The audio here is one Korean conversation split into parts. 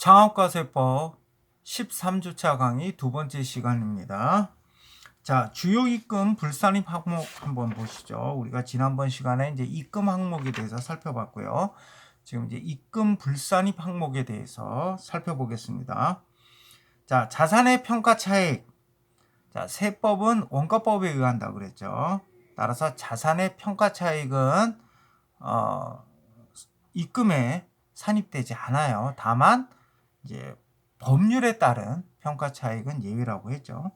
장학과세법 13주차 강의 두 번째 시간입니다. 자, 주요 입금 불산입 항목 한번 보시죠. 우리가 지난번 시간에 이제 입금 항목에 대해서 살펴봤고요. 지금 이제 입금 불산입 항목에 대해서 살펴보겠습니다. 자, 자산의 평가 차익. 자, 세법은 원가법에 의한다 그랬죠. 따라서 자산의 평가 차익은 입금에 산입되지 않아요. 다만 이제 법률에 따른 평가 차익은 예외라고 했죠.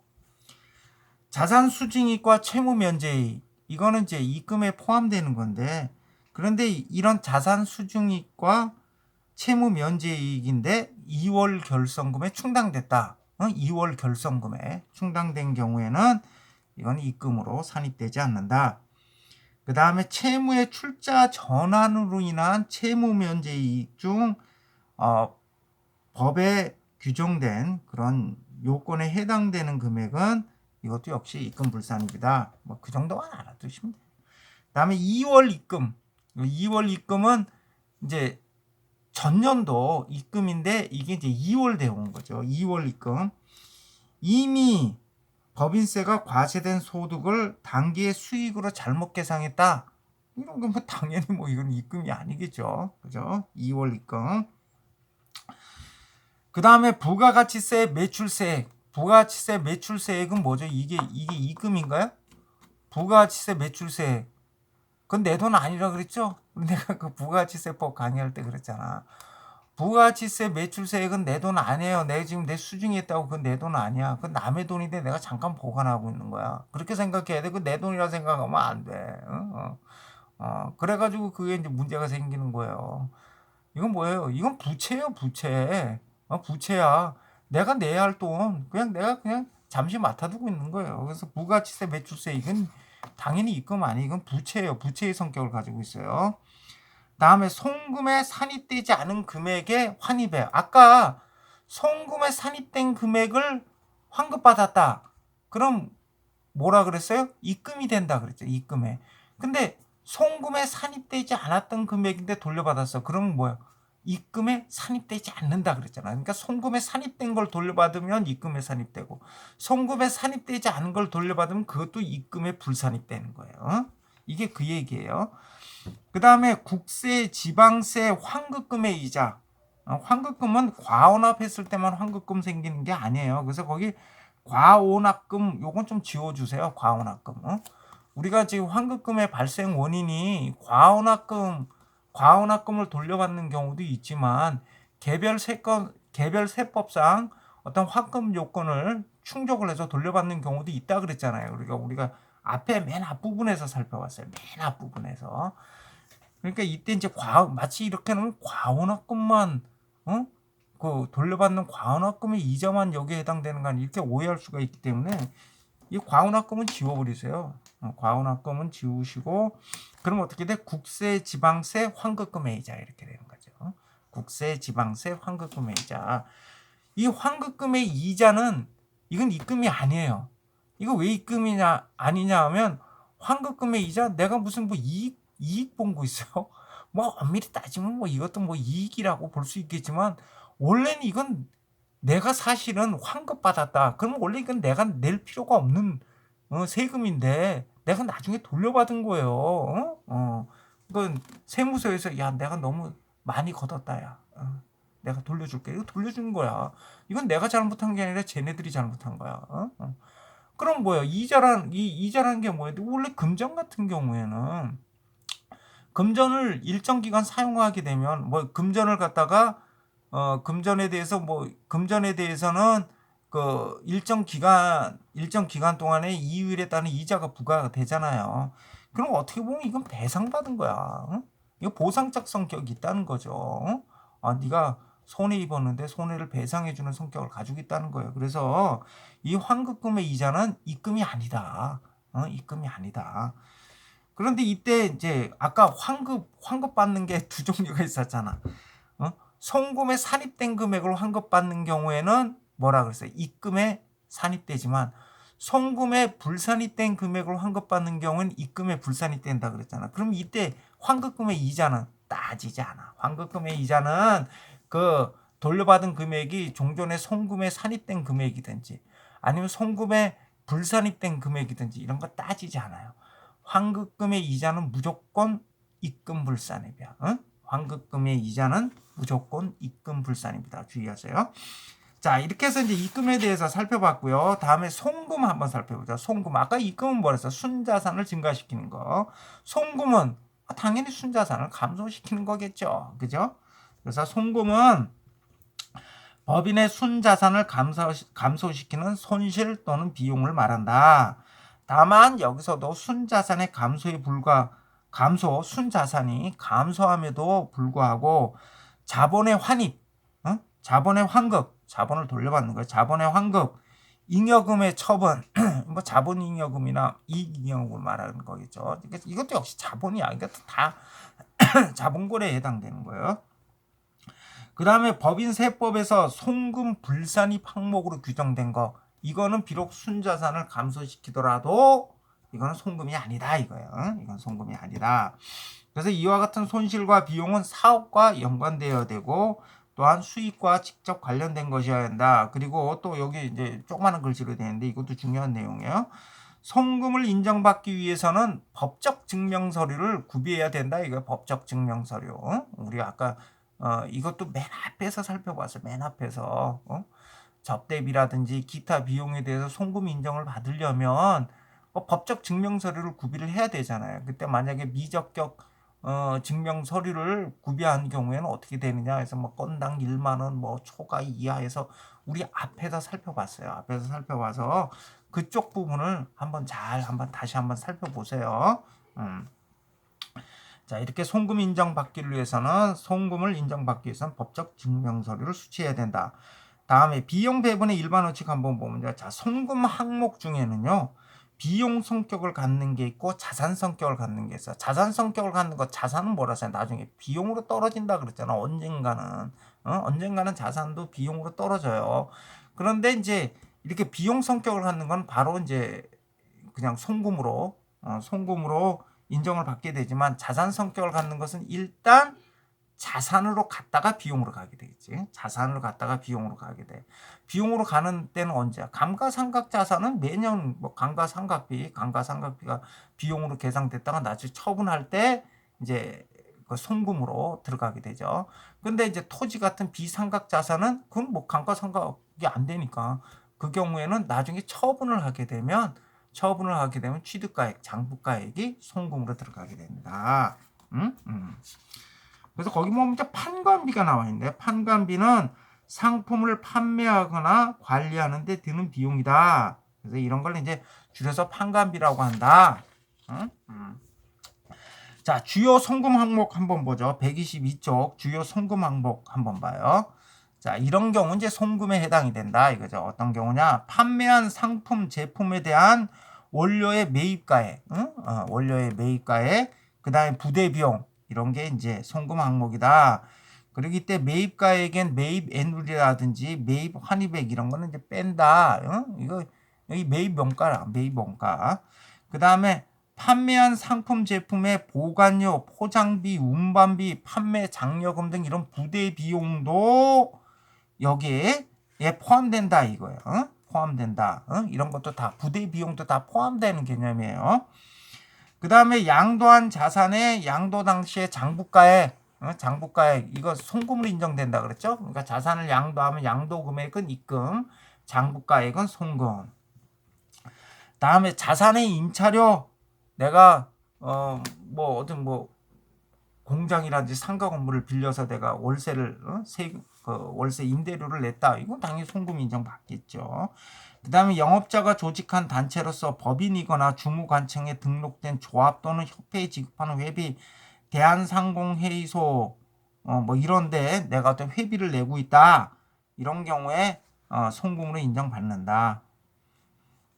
자산 수증익과 채무 면제이익, 이거는 이제 입금에 포함되는 건데, 그런데 이런 자산 수증익과 채무 면제이익인데 2월 결성금에 충당됐다. 2월 결성금에 충당된 경우에는 이건 입금으로 산입되지 않는다. 그 다음에 채무의 출자 전환으로 인한 채무 면제이익 중 법에 규정된 그런 요건에 해당되는 금액은 이것도 역시 입금 불산입니다. 뭐 그 정도만 알아두시면 돼요. 그다음에 2월 입금. 2월 입금은 이제 전년도 입금인데 이게 이제 2월 되어온 거죠. 2월 입금. 이미 법인세가 과세된 소득을 당기의 수익으로 잘못 계상했다. 이런 건 뭐 당연히 뭐 이건 입금이 아니겠죠. 그죠? 2월 입금. 그 다음에 부가가치세 매출세액. 부가가치세 매출세액은 뭐죠? 이게 입금인가요? 부가가치세 매출세액. 그건 내 돈 아니라 그랬죠? 내가 그 부가가치세법 강의할 때 그랬잖아. 부가가치세 매출세액은 내 돈 아니에요. 내가 지금 내 수중했다고 그건 내 돈 아니야. 그건 남의 돈인데 내가 잠깐 보관하고 있는 거야. 그렇게 생각해야 돼. 그건 내 돈이라 생각하면 안 돼. 그래가지고 그게 이제 문제가 생기는 거예요. 이건 뭐예요? 이건 부채예요, 부채. 부채야. 내가 내야 할 돈, 내가 잠시 맡아두고 있는 거예요. 그래서 부가치세, 매출세, 이건 당연히 입금 아니, 이건 부채예요. 부채의 성격을 가지고 있어요. 다음에 송금에 산입되지 않은 금액의 환입에, 아까 송금에 산입된 금액을 환급받았다. 그럼 뭐라 그랬어요? 입금이 된다 그랬죠. 입금에. 근데 송금에 산입되지 않았던 금액인데 돌려받았어. 그러면 뭐야? 입금에 산입되지 않는다 그랬잖아. 그러니까 송금에 산입된 걸 돌려받으면 입금에 산입되고, 송금에 산입되지 않은 걸 돌려받으면 그것도 입금에 불산입되는 거예요. 이게 그 얘기예요. 그 다음에 국세, 지방세, 환급금의 이자. 환급금은 과원합했을 때만 환급금 생기는 게 아니에요. 그래서 거기 과원합금 요건 좀 지워주세요. 과원합금. 우리가 지금 환급금의 발생 원인이 과원합금을 돌려받는 경우도 있지만 개별 세법상 어떤 환급 요건을 충족을 해서 돌려받는 경우도 있다 그랬잖아요. 우리가 앞에 맨 앞부분에서 살펴봤어요. 맨 앞부분에서. 그러니까 이때 이제 마치 이렇게는 과원합금만 그 돌려받는 과원합금의 이자만 여기에 해당되는 거 아니 이렇게 오해할 수가 있기 때문에 이 과원합금은 지워버리세요. 과원합금은 지우시고 그럼 어떻게 돼? 국세, 지방세, 환급금의 이자 이렇게 되는 거죠. 국세, 지방세, 환급금의 이자. 이 환급금의 이자는 이건 입금이 아니에요. 이거 왜 입금이냐 아니냐 하면 환급금의 이자 내가 무슨 뭐 이익 본 거 있어요? 뭐 엄밀히 따지면 뭐 이것도 뭐 이익이라고 볼 수 있겠지만 원래는 이건 내가 사실은 환급 받았다. 그러면 원래 이건 내가 낼 필요가 없는 세금인데 내가 나중에 돌려받은 거예요. 이건 세무서에서 야 내가 너무 많이 걷었다 야. 내가 돌려줄게. 이거 돌려준 거야. 이건 내가 잘못한 게 아니라 쟤네들이 잘못한 거야. 그럼 뭐야? 이자라는 게 뭐야? 원래 금전 같은 경우에는 금전을 일정 기간 사용하게 되면 뭐 금전을 갖다가 금전에 대해서는 그 일정 기간 동안에 이율에 따른 이자가 부과가 되잖아요. 그럼 어떻게 보면 이건 배상받은 거야. 이거 보상적 성격이 있다는 거죠. 네가 손해 입었는데 손해를 배상해주는 성격을 가지고 있다는 거예요. 그래서 이 환급금의 이자는 입금이 아니다. 입금이 아니다. 그런데 이때 이제 아까 환급 받는 게 두 종류가 있었잖아. 송금에 산입된 금액을 환급받는 경우에는 뭐라 그랬어요? 입금에 산입되지만 송금에 불산입된 금액을 환급받는 경우는 입금에 불산입된다 그랬잖아. 그럼 이때 환급금의 이자는 따지지 않아. 환급금의 이자는 그 돌려받은 금액이 종전에 송금에 산입된 금액이든지 아니면 송금에 불산입된 금액이든지 이런 거 따지지 않아요. 환급금의 이자는 무조건 입금 불산입니다. 응? 환급금의 이자는 무조건 입금 불산입니다. 주의하세요. 자, 이렇게 해서 이제 입금에 대해서 살펴봤고요. 다음에 송금 한번 살펴보자. 송금. 아까 입금은 뭐랬어? 순자산을 증가시키는 거. 송금은 당연히 순자산을 감소시키는 거겠죠. 그죠? 그래서 송금은 법인의 순자산을 감소시키는 손실 또는 비용을 말한다. 다만 여기서도 순자산의 순자산이 감소함에도 불구하고 자본의 환입, 자본의 환급, 자본을 돌려받는 거예요. 자본의 환급, 잉여금의 처분, 뭐 자본잉여금이나 이익잉여금을 말하는 거겠죠. 이것도 역시 자본이야. 이것도 다 자본고래에 해당되는 거예요. 그 다음에 법인세법에서 송금 불산입 항목으로 규정된 거, 이거는 비록 순자산을 감소시키더라도 이거는 송금이 아니다 이거예요. 이건 송금이 아니다. 그래서 이와 같은 손실과 비용은 사업과 연관되어야 되고 또한 수익과 직접 관련된 것이어야 한다. 그리고 또 여기 이제 조그마한 글씨로 되어 있는데 이것도 중요한 내용이에요. 송금을 인정받기 위해서는 법적 증명 서류를 구비해야 된다. 이거 법적 증명 서류. 우리가 아까 이것도 맨 앞에서 살펴봤어요. 맨 앞에서 접대비라든지 기타 비용에 대해서 송금 인정을 받으려면 법적 증명 서류를 구비를 해야 되잖아요. 그때 만약에 미적격 증명 서류를 구비한 경우에는 어떻게 되느냐 해서 뭐 건당 1만 원, 뭐 초과 이하에서 우리 앞에서 살펴봤어요. 앞에서 살펴봐서 그쪽 부분을 다시 한번 살펴보세요. 자, 이렇게 송금을 인정받기 위해서는 법적 증명 서류를 수취해야 된다. 다음에 비용 배분의 일반 원칙 한번 보면, 자, 송금 항목 중에는요, 비용 성격을 갖는 게 있고 자산 성격을 갖는 게 있어요. 자산 성격을 갖는 거, 자산은 뭐라서 나중에 비용으로 떨어진다 그랬잖아. 언젠가는 자산도 비용으로 떨어져요. 그런데 이제 이렇게 비용 성격을 갖는 건 바로 이제 그냥 송금으로 인정을 받게 되지만, 자산 성격을 갖는 것은 일단 자산으로 갔다가 비용으로 가게 되겠지. 자산으로 갔다가 비용으로 가게 돼. 비용으로 가는 때는 언제야? 감가상각 자산은 매년 뭐 감가상각비가 비용으로 계상됐다가 나중에 처분할 때 이제 그 송금으로 들어가게 되죠. 근데 이제 토지 같은 비상각 자산은 그건 뭐 감가상각이 안 되니까 그 경우에는 나중에 처분을 하게 되면 취득가액, 장부가액이 송금으로 들어가게 됩니다. 그래서 거기 보면 이제 판관비가 나와 있는데, 판관비는 상품을 판매하거나 관리하는 데 드는 비용이다. 그래서 이런 걸 이제 줄여서 판관비라고 한다. 자, 주요 송금 항목 한번 보죠. 122쪽 주요 송금 항목 한번 봐요. 자, 이런 경우 이제 송금에 해당이 된다 이거죠. 어떤 경우냐? 판매한 상품, 제품에 대한 원료의 매입가액, 원료의 매입가액, 그 다음에 부대 비용, 이런 게 이제 송금 항목이다. 그리고 이때 매입가액엔 매입 애누리라든지 매입 환입액 이런 거는 이제 뺀다. 이거 여기 매입 원가. 그 다음에 판매한 상품 제품의 보관료, 포장비, 운반비, 판매 장려금 등 이런 부대 비용도 여기에 포함된다 이거예요. 포함된다. 이런 것도 다 부대 비용도 다 포함되는 개념이에요. 그 다음에 양도한 자산의 양도 당시의 장부가액 이거 송금으로 인정된다 그랬죠. 그러니까 자산을 양도하면 양도 금액은 입금, 장부가액은 송금. 다음에 자산의 임차료, 내가 공장이라든지 상가 건물을 빌려서 내가 월세를 월세 임대료를 냈다. 이건 당연히 송금 인정받겠죠. 그 다음에 영업자가 조직한 단체로서 법인이거나 주무관청에 등록된 조합 또는 협회에 지급하는 회비, 대한상공회의소 이런데 내가 어떤 회비를 내고 있다. 이런 경우에 송금으로 인정받는다.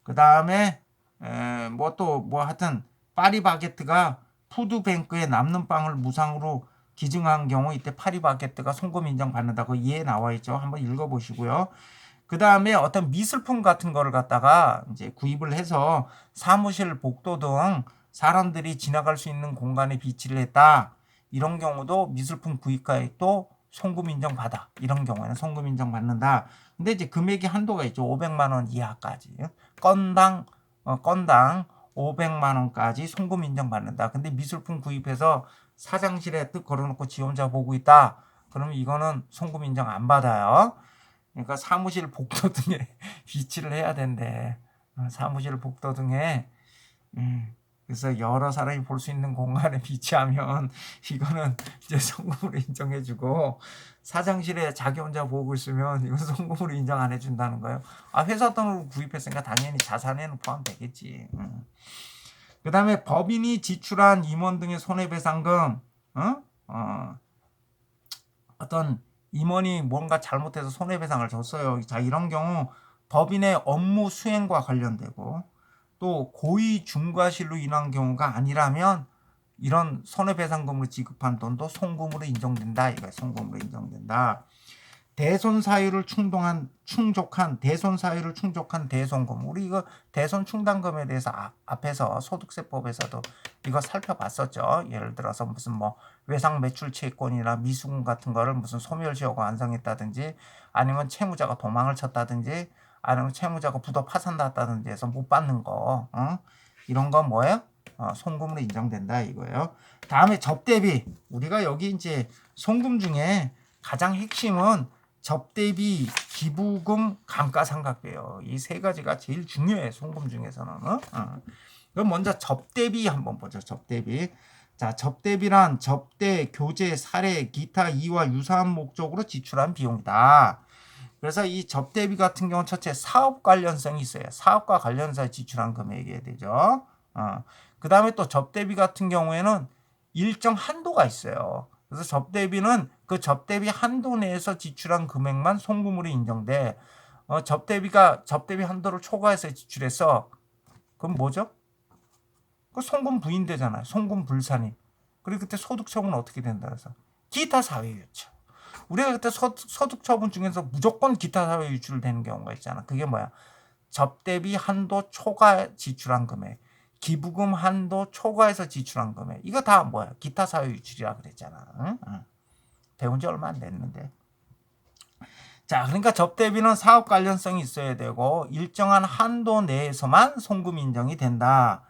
그 다음에 하여튼 파리바게뜨가 푸드뱅크에 남는 빵을 무상으로 기증한 경우 이때 파리바게뜨가 송금 인정받는다고 이해 나와 있죠. 한번 읽어보시고요. 그 다음에 어떤 미술품 같은 거를 갖다가 이제 구입을 해서 사무실, 복도 등 사람들이 지나갈 수 있는 공간에 비치를 했다. 이런 경우도 미술품 구입가액도 송금 인정받아. 이런 경우에는 송금 인정받는다. 근데 이제 금액이 한도가 있죠. 500만 원 이하까지. 건당 500만 원까지 송금 인정받는다. 근데 미술품 구입해서 사장실에 뜻 걸어놓고 지 혼자 보고 있다. 그러면 이거는 송금 인정 안 받아요. 그러니까 사무실 복도 등에 위치를 해야 된대. 사무실 복도 등에 그래서 여러 사람이 볼 수 있는 공간에 위치하면 이거는 이제 송금으로 인정해주고, 사장실에 자기 혼자 보고 있으면 이건 송금으로 인정 안 해준다는 거예요. 회사 돈으로 구입했으니까 당연히 자산에는 포함되겠지. 그 다음에 법인이 지출한 임원 등의 손해배상금, 어떤 임원이 뭔가 잘못해서 손해배상을 줬어요. 자, 이런 경우 법인의 업무 수행과 관련되고, 또 고의 중과실로 인한 경우가 아니라면 이런 손해배상금으로 지급한 돈도 송금으로 인정된다. 이거 송금으로 인정된다. 대손 사유를 충족한 대손금. 우리 이거 대손 충당금에 대해서 앞에서 소득세법에서도 이거 살펴봤었죠. 예를 들어서 무슨 뭐 외상 매출 채권이나 미수금 같은 거를 무슨 소멸시효가 완성했다든지, 아니면 채무자가 도망을 쳤다든지, 아니면 채무자가 부도 파산 났다든지 해서 못 받는 거, 이런 건 뭐예요? 송금으로 인정된다 이거예요. 다음에 접대비. 우리가 여기 이제 송금 중에 가장 핵심은 접대비, 기부금, 감가상각비예요. 이 세 가지가 제일 중요해, 송금 중에서는. 그럼 먼저 접대비 한번 보죠. 접대비. 자, 접대비란 접대, 교재, 사례, 기타 이와 유사한 목적으로 지출한 비용이다. 그래서 이 접대비 같은 경우는 첫째 사업 관련성이 있어요. 사업과 관련해서 지출한 금액이 되죠. 그 다음에 또 접대비 같은 경우에는 일정 한도가 있어요. 그래서 접대비는 그 접대비 한도 내에서 지출한 금액만 송금으로 인정돼. 접대비 한도를 초과해서 지출해서 그럼 뭐죠? 그 송금 부인되잖아요. 송금 불산임. 그리고 그때 소득처분은 어떻게 된다 그래서 기타 사회유치. 우리가 그때 소득처분 중에서 무조건 기타 사회 유출되는 경우가 있잖아. 그게 뭐야? 접대비 한도 초과 지출한 금액, 기부금 한도 초과해서 지출한 금액. 이거 다 뭐야? 기타 사회 유출이라 그랬잖아. 응? 배운 지 얼마 안 됐는데. 자, 그러니까 접대비는 사업 관련성이 있어야 되고 일정한 한도 내에서만 송금 인정이 된다.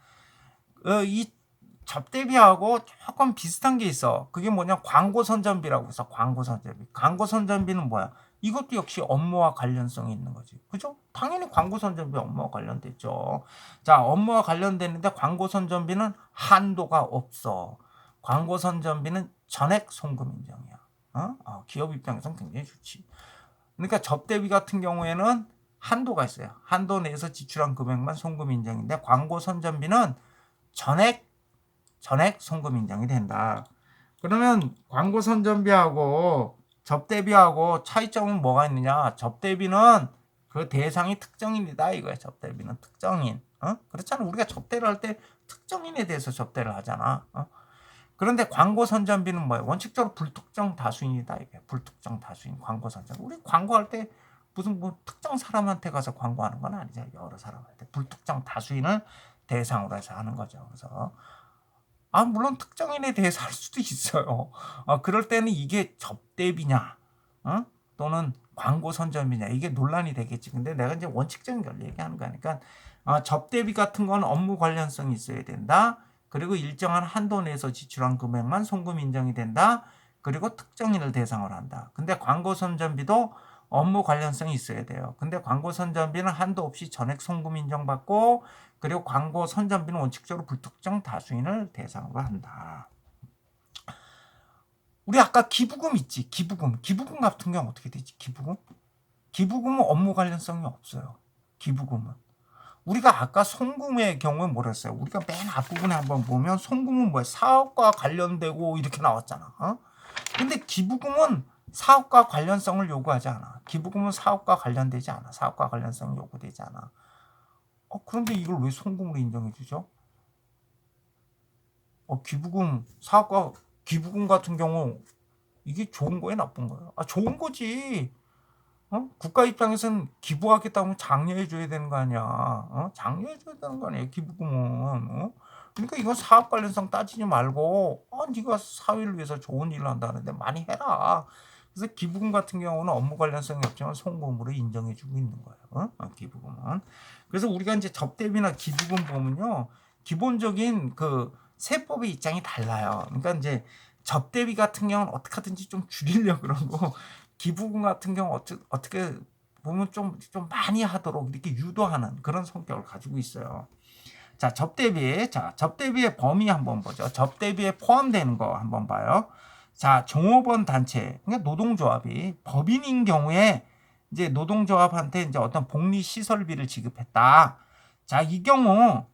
이 접대비하고 조금 비슷한 게 있어. 그게 뭐냐? 광고 선전비라고 해서 광고 선전비. 광고 선전비는 뭐야? 이것도 역시 업무와 관련성이 있는 거지. 그죠? 당연히 광고 선전비 업무와 관련됐죠. 자, 업무와 관련되는데 광고 선전비는 한도가 없어. 광고 선전비는 전액 송금 인정이야. 기업 입장에서는 굉장히 좋지. 그러니까 접대비 같은 경우에는 한도가 있어요. 한도 내에서 지출한 금액만 송금 인정인데 광고 선전비는 전액 송금 인정이 된다. 그러면 광고 선전비하고 접대비하고 차이점은 뭐가 있느냐? 접대비는 그 대상이 특정인이다 이거야. 접대비는 특정인. 그렇잖아. 우리가 접대를 할 때 특정인에 대해서 접대를 하잖아. 그런데 광고 선전비는 뭐예요? 원칙적으로 불특정 다수인이다 이게. 불특정 다수인 광고 선전. 우리 광고할 때 무슨 뭐 특정 사람한테 가서 광고하는 건 아니죠. 여러 사람한테. 불특정 다수인을 대상으로 해서 하는 거죠. 그래서 물론 특정인에 대해서 할 수도 있어요. 그럴 때는 이게 접대비냐, 또는 광고 선전비냐 이게 논란이 되겠지. 근데 내가 이제 원칙적인 걸 얘기하는 거니까 접대비 같은 건 업무 관련성이 있어야 된다. 그리고 일정한 한도 내에서 지출한 금액만 송금 인정이 된다. 그리고 특정인을 대상으로 한다. 근데 광고 선전비도 업무 관련성이 있어야 돼요. 근데 광고 선전비는 한도 없이 전액 송금 인정받고, 그리고 광고 선전비는 원칙적으로 불특정 다수인을 대상으로 한다. 우리 아까 기부금 있지. 기부금 같은 경우 어떻게 되지? 기부금은 업무 관련성이 없어요. 기부금은 우리가 아까 송금의 경우에 뭐랬어요? 우리가 맨 앞부분에 한번 보면 송금은 뭐야? 사업과 관련되고 이렇게 나왔잖아. 근데 기부금은 사업과 관련성을 요구하지 않아. 기부금은 사업과 관련되지 않아. 사업과 관련성이 요구되지 않아. 그런데 이걸 왜 송금으로 인정해 주죠? 기부금 같은 경우 이게 좋은 거예요, 나쁜 거예요? 좋은 거지. 국가 입장에서는 기부하겠다면 장려해 줘야 되는 거 아니야. 장려해 줘야 되는 거 아니야, 기부금은. 그러니까 이건 사업 관련성 따지지 말고 네가 사회를 위해서 좋은 일을 한다는데 많이 해라. 그래서 기부금 같은 경우는 업무 관련성이 없지만 송금으로 인정해주고 있는 거예요. 기부금은. 그래서 우리가 이제 접대비나 기부금 보면요, 기본적인 그 세법의 입장이 달라요. 그러니까 이제 접대비 같은 경우는 어떻게 하든지 좀 줄이려고 그러고, 기부금 같은 경우 어떻게 보면 좀 많이 하도록 이렇게 유도하는 그런 성격을 가지고 있어요. 자, 접대비의 범위 한번 보죠. 접대비에 포함되는 거 한번 봐요. 자, 종업원 단체, 그러니까 노동조합이 법인인 경우에 이제 노동조합한테 이제 어떤 복리 시설비를 지급했다. 자, 이 경우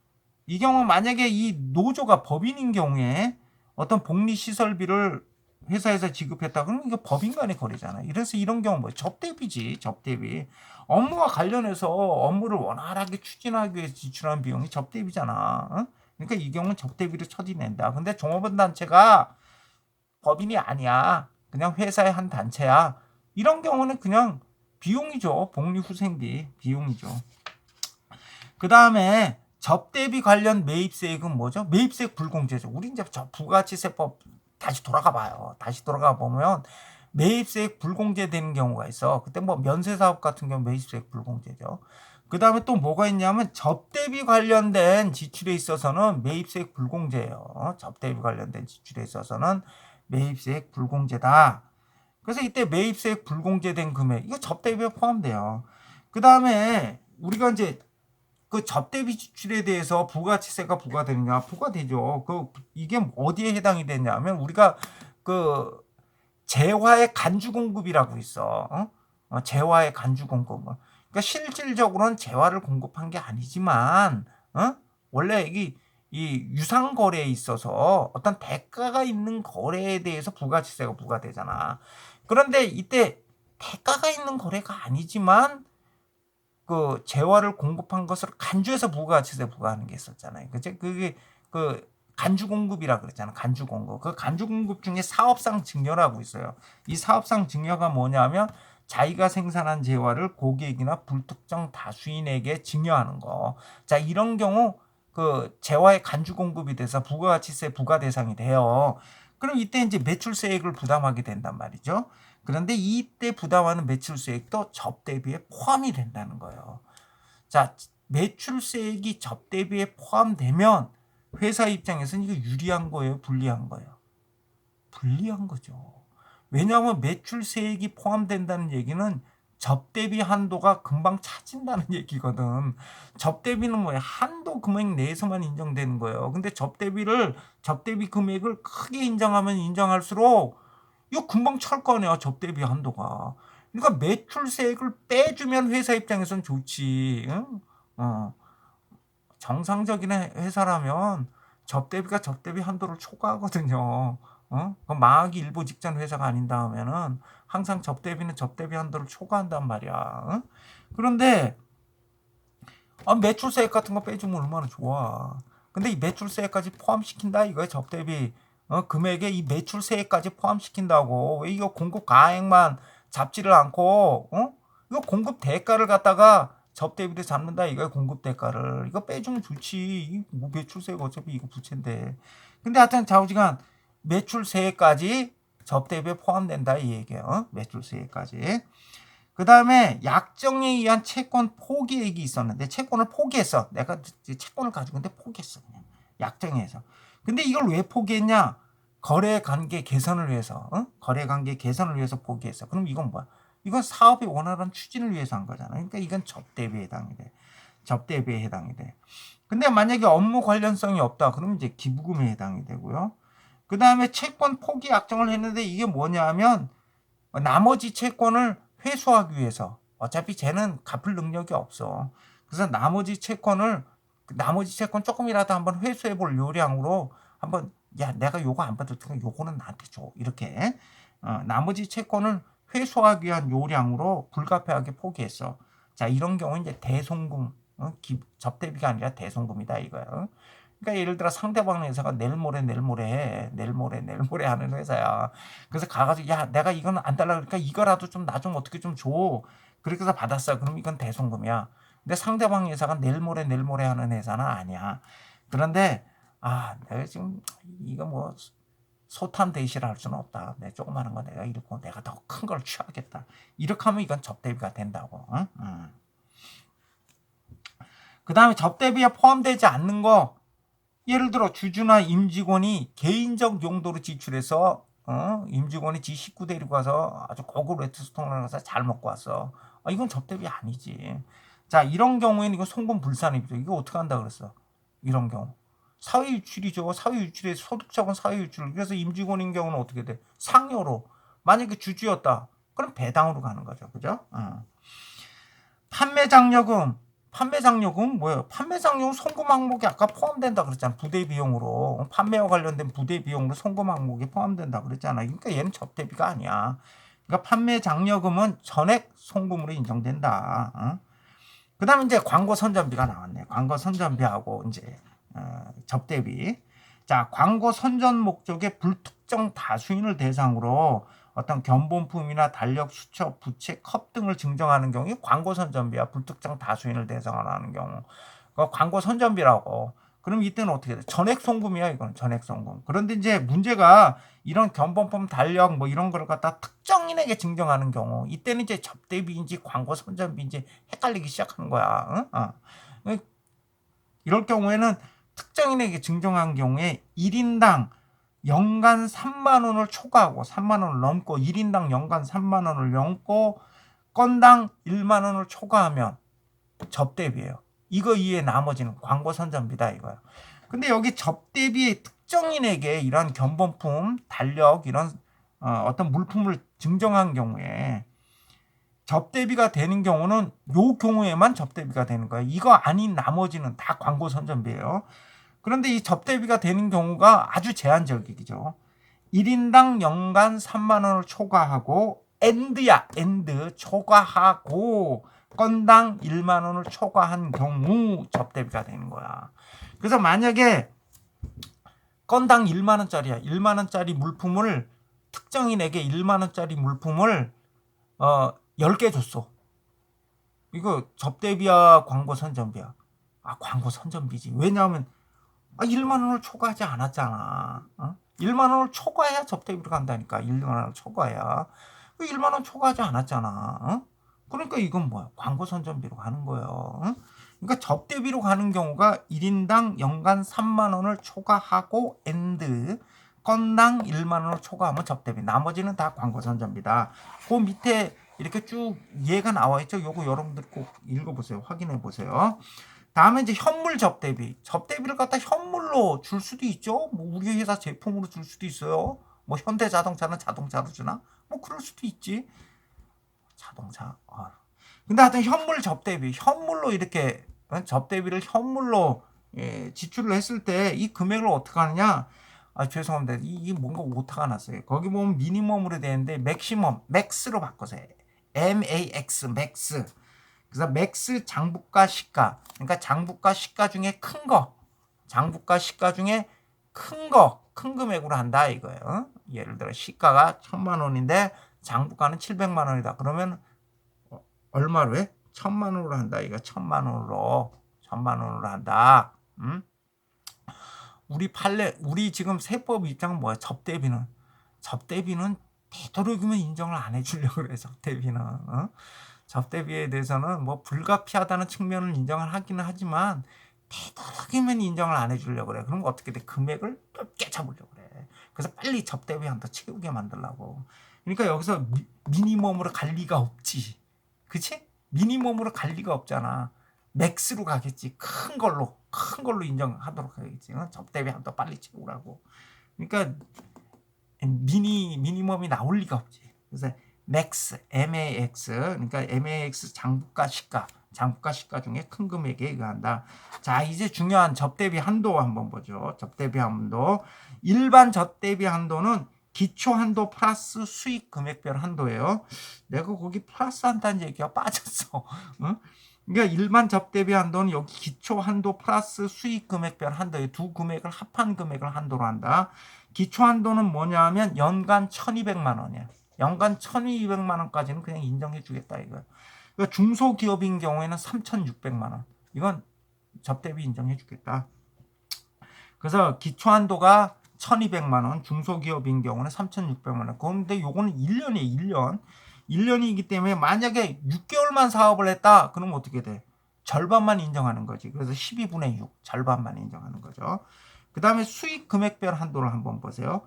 만약에 이 노조가 법인인 경우에 어떤 복리 시설비를 회사에서 지급했다. 그러면 이거 법인 간의 거래잖아요. 이래서 이런 경우 뭐 접대비지, 접대비. 업무와 관련해서 업무를 원활하게 추진하기 위해서 지출한 비용이 접대비잖아. 그러니까 이 경우는 접대비를 처리낸다. 근데 종업원 단체가 법인이 아니야. 그냥 회사의 한 단체야. 이런 경우는 그냥 비용이죠. 복리후생비 비용이죠. 그 다음에 접대비 관련 매입세액은 뭐죠? 매입세액 불공제죠. 우리 이제 부가가치세법 다시 돌아가 봐요. 다시 돌아가 보면 매입세액 불공제되는 경우가 있어. 그때 뭐 면세사업 같은 경우 매입세액 불공제죠. 그 다음에 또 뭐가 있냐면 접대비 관련된 지출에 있어서는 매입세액 불공제예요. 접대비 관련된 지출에 있어서는 매입세액 불공제다. 그래서 이때 매입세액 불공제된 금액 이거 접대비에 포함돼요. 그 다음에 우리가 이제 그 접대비 지출에 대해서 부가가치세가 부과되느냐? 부과되죠. 이게 어디에 해당이 되냐면 우리가 그 재화의 간주 공급이라고 있어. 재화의 간주 공급. 그러니까 실질적으로는 재화를 공급한 게 아니지만, 원래 이 유상 거래에 있어서 어떤 대가가 있는 거래에 대해서 부가가치세가 부과되잖아. 그런데 이때 대가가 있는 거래가 아니지만 그 재화를 공급한 것을 간주해서 부가가치세 부과하는 게 있었잖아요. 그게 그 간주 공급이라 그랬잖아. 간주 공급. 그 간주 공급 중에 사업상 증여라고 있어요. 이 사업상 증여가 뭐냐면 자기가 생산한 재화를 고객이나 불특정 다수인에게 증여하는 거. 자, 이런 경우 그 재화의 간주 공급이 돼서 부가가치세 부과 대상이 돼요. 그럼 이때 이제 매출세액을 부담하게 된단 말이죠. 그런데 이때 부담하는 매출세액도 접대비에 포함이 된다는 거예요. 자, 매출세액이 접대비에 포함되면 회사 입장에서는 이거 유리한 거예요, 불리한 거예요? 불리한 거죠. 왜냐하면 매출세액이 포함된다는 얘기는 접대비 한도가 금방 차진다는 얘기거든. 접대비는 뭐야? 한도 금액 내에서만 인정되는 거예요. 근데 접대비 금액을 크게 인정하면 인정할수록 이거 금방 찰 거 아니야, 접대비 한도가. 그러니까 매출세액을 빼주면 회사 입장에선 좋지. 응? 정상적인 회사라면 접대비 한도를 초과하거든요. 망하기 일보 직전 회사가 아닌다 하면은 항상 접대비 한도를 초과한단 말이야. 그런데 매출세액 같은 거 빼주면 얼마나 좋아. 근데 이 매출세액까지 포함시킨다 이거야, 접대비 금액에 이 매출세액까지 포함시킨다고. 왜 이거 공급 가액만 잡지를 않고 이거 공급 대가를 갖다가 접대비로 잡는다 이거야. 공급 대가를 이거 빼주면 좋지. 뭐 매출세액 어차피 이거 부채인데. 근데 하여튼 좌우지간 매출세액까지 접대비에 포함된다 이 얘기예요. 매출세액까지. 그 다음에 약정에 의한 채권 포기액이 있었는데 채권을 포기했어. 내가 채권을 가지고 있는데 포기했어. 그냥 약정에서. 근데 이걸 왜 포기했냐? 거래관계 개선을 위해서. 거래관계 개선을 위해서 포기했어. 그럼 이건 뭐야? 이건 사업의 원활한 추진을 위해서 한 거잖아. 그러니까 이건 접대비에 해당이 돼. 접대비에 해당이 돼. 근데 만약에 업무 관련성이 없다. 그러면 이제 기부금에 해당이 되고요. 그 다음에 채권 포기 약정을 했는데 이게 뭐냐면 나머지 채권을 회수하기 위해서 어차피 쟤는 갚을 능력이 없어. 그래서 나머지 채권 조금이라도 한번 회수해 볼 요량으로 한번 야 내가 요거 안 받을 테니까 요거는 나한테 줘 이렇게 나머지 채권을 회수하기 위한 요량으로 불가피하게 포기했어. 자 이런 경우 이제 대송금 접대비가 아니라 대송금이다 이거야. 그러니까 예를 들어 상대방 회사가 내일 모레 하는 회사야. 그래서 가가지고 야 내가 이건 안 달라 그러니까 이거라도 좀 나 좀 어떻게 좀 줘. 그렇게 해서 받았어. 그럼 이건 대송금이야. 근데 상대방 회사가 내일 모레 하는 회사는 아니야. 그런데 내가 지금 이거 뭐 소탄 대시를 할 수는 없다. 내 조그마한 거 내가 잃고 내가 더 큰 걸 취하겠다. 이렇게 하면 이건 접대비가 된다고. 응? 그 다음에 접대비에 포함되지 않는 거, 예를 들어 주주나 임직원이 개인적 용도로 지출해서 임직원이 지 식구 데리고 가서 아주 고급 레스토랑을 가서 잘 먹고 왔어. 이건 접대비 아니지. 자, 이런 경우에는 이거 송금 불산입니다. 이거 어떻게 한다 그랬어? 이런 경우 사회유출이죠. 사회유출에 소득적은 사회유출. 그래서 임직원인 경우는 어떻게 돼? 상여로. 만약에 주주였다, 그럼 배당으로 가는 거죠. 그죠? 판매장려금 뭐예요? 판매장려금 송금 항목이 아까 포함된다 그랬잖아. 부대 비용으로. 판매와 관련된 부대 비용으로 송금 항목이 포함된다 그랬잖아. 그러니까 얘는 접대비가 아니야. 그러니까 판매장려금은 전액 송금으로 인정된다. 그 다음에 이제 광고 선전비가 나왔네. 광고 선전비하고 이제 접대비. 자, 광고 선전 목적의 불특정 다수인을 대상으로 어떤 견본품이나 달력, 수첩, 부채, 컵 등을 증정하는 경우에 광고 선전비야. 불특정 다수인을 대상으로 하는 경우. 광고 선전비라고. 그럼 이때는 어떻게 돼? 전액 송금이야, 이건. 전액 송금. 그런데 이제 문제가 이런 견본품, 달력 뭐 이런 걸 갖다 특정인에게 증정하는 경우, 이때는 이제 접대비인지 광고 선전비인지 헷갈리기 시작하는 거야. 이럴 경우에는 특정인에게 증정한 경우에 1인당 연간 3만 원을 초과하고 3만 원을 넘고 1인당 연간 3만 원을 넘고 건당 1만 원을 초과하면 접대비예요. 이거 이외에 나머지는 광고 선전비다 이거야. 근데 여기 접대비의 특정인에게 이런 견본품, 달력 이런 어떤 물품을 증정한 경우에 접대비가 되는 경우는 요 경우에만 접대비가 되는 거예요. 이거 아닌 나머지는 다 광고 선전비예요. 그런데 이 접대비가 되는 경우가 아주 제한적이죠. 1인당 연간 3만 원을 초과하고 엔드 초과하고 건당 1만 원을 초과한 경우 접대비가 되는 거야. 그래서 만약에 건당 1만 원짜리야. 1만 원짜리 물품을 특정인에게 1만 원짜리 물품을 10개 줬어. 이거 접대비야, 광고 선전비야? 광고 선전비지. 왜냐하면 1만 원을 초과하지 않았잖아. 1만 원을 초과해야 접대비로 간다니까. 1만 원을 초과해야. 1만 원 초과하지 않았잖아. 그러니까 이건 뭐야? 광고 선전비로 가는 거예요. 그러니까 접대비로 가는 경우가 1인당 연간 3만 원을 초과하고 엔드 건당 1만 원을 초과하면 접대비. 나머지는 다 광고 선전비다. 그 밑에 이렇게 쭉 얘가 나와 있죠. 요거 여러분들 꼭 읽어보세요. 확인해 보세요. 다음에 이제 현물 접대비. 접대비를 갖다 현물로 줄 수도 있죠. 뭐 우리 회사 제품으로 줄 수도 있어요. 뭐 현대자동차는 자동차로 주나? 뭐 그럴 수도 있지. 자동차. 근데 하여튼 현물 접대비. 현물로 이렇게 접대비를 현물로 지출을 했을 때 이 금액을 어떻게 하느냐? 죄송합니다. 이게 뭔가 오타가 났어요. 거기 보면 미니멈으로 되는데 맥시멈, 맥스로 바꿔서 MAX, 맥스. 그래서 맥스 장부가 시가. 그러니까 장부가 시가 중에 큰 거. 장부가 시가 중에 큰 거. 큰 금액으로 한다 이거예요. 예를 들어 시가가 1,000만 원인데 장부가는 700만 원이다. 그러면 얼마로 해? 1,000만 원으로 한다. 이거 1,000만 원으로. 1,000만 원으로 한다. 우리 지금 세법 입장은 뭐야? 접대비는 되도록이면 인정을 안 해주려고 그래. 접대비는. 접대비에 대해서는 뭐 불가피하다는 측면을 인정을 하기는 하지만 되도록이면 인정을 안 해주려고 그래. 그럼 어떻게 돼? 금액을 높게 잡으려고 그래. 그래서 빨리 접대비 한더 채우게 만들려고. 그러니까 여기서 미니멈으로 갈 리가 없지. 그치? 미니멈으로 갈 리가 없잖아. 맥스로 가겠지. 큰 걸로 인정하도록 하겠지. 접대비 한더 빨리 채우라고. 그러니까 미니멈이 나올 리가 없지. 그래서 맥스, MAX, 그러니까 MAX 장부가 시가 중에 큰 금액에 의한다. 자, 이제 중요한 접대비 한도 한번 보죠. 접대비 한도. 일반 접대비 한도는 기초 한도 플러스 수익 금액별 한도예요. 내가 거기 플러스 한다는 얘기가 빠졌어. 응? 그러니까 일반 접대비 한도는 여기 기초 한도 플러스 수익 금액별 한도에 두 금액을 합한 금액을 한도로 한다. 기초 한도는 뭐냐 하면 연간 1,200만 원이야. 연간 1,200만 원까지는 그냥 인정해 주겠다 이거야. 그러니까 중소기업인 경우에는 3,600만 원. 이건 접대비 인정해 주겠다. 그래서 기초 한도가 1200만 원, 중소기업인 경우는 3600만 원. 그런데 요거는 1년이에요, 1년. 1년이기 때문에 만약에 6개월만 사업을 했다, 그러면 어떻게 돼? 절반만 인정하는 거지. 그래서 12분의 6, 절반만 인정하는 거죠. 그 다음에 수익 금액별 한도를 한번 보세요.